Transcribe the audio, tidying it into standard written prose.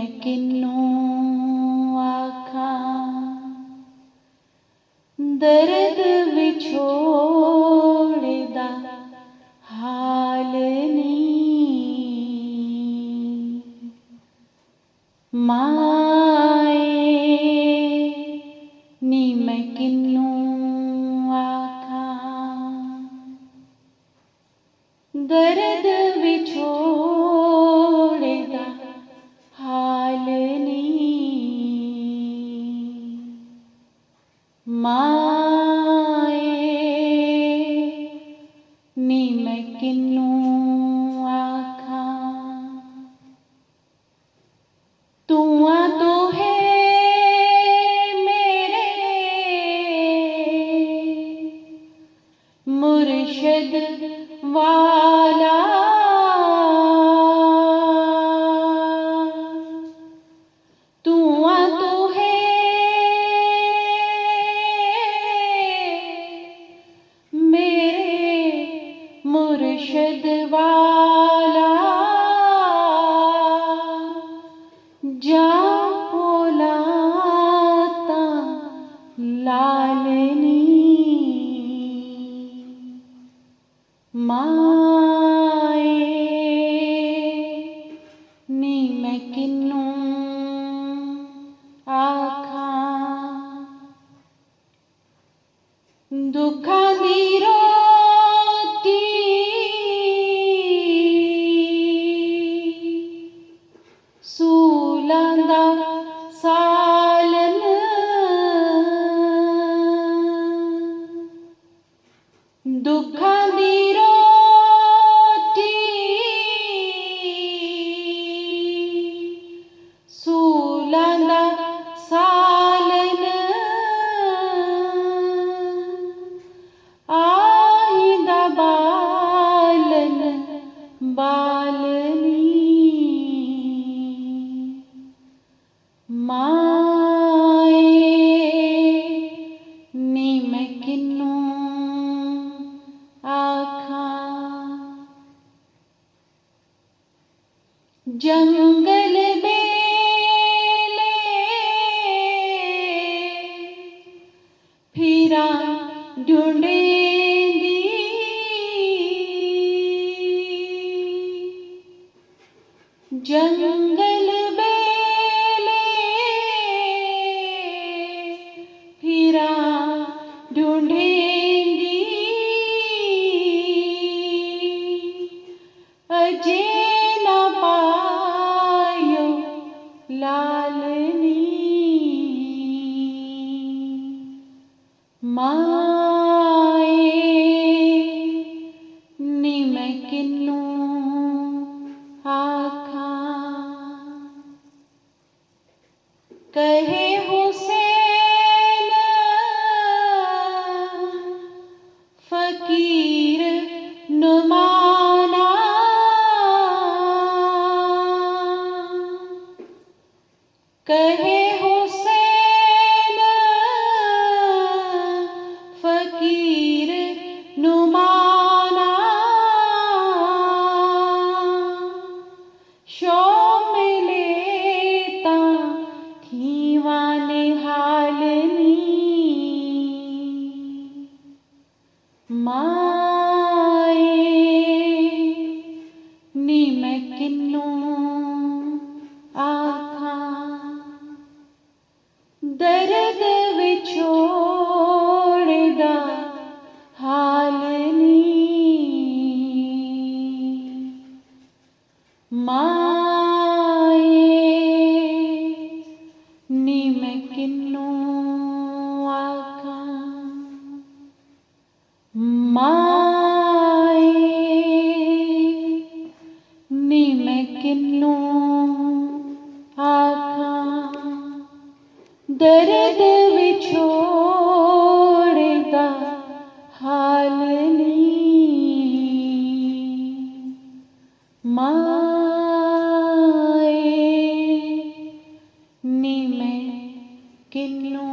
मैं किन्नू आखा दर्द विछोड़दा हाल नी माए नी मैं किन्नू आखा दर्द विछोड़दा हाल नी माए नी मैं किन्नू आखा तूआ तो है मेरे मुर्शद वाला तूआ तो है मेरे मुर्शद वाला जा बोलाता लालनी माए नी मैं किन्नू आखा दुखा दी रोटी सूलां दा सालन दुखा दी रोटी सूलां दा सालन आहिंदा बालन बालनी माए नी मैं किन्नू आखा जंगल बेले फिरा ढूंढेंदी जंगल बेले फिरा ढूंढेंदी अजे ना पायो लालनी माए नी मैं किन्नू आखा कहे हुसैन फकीर नुमाना कहे हुसैन फकीर नुमाना शो मिले ता थीवाने हालनी माए नी मैं किन्नू आखा दर्द विछोड़दा हालनी माए नी मैं किन्नू आखा माए नी मैं किन्नू आखा दर्द विछोड़दा हालनी माए नी मैं किन्नू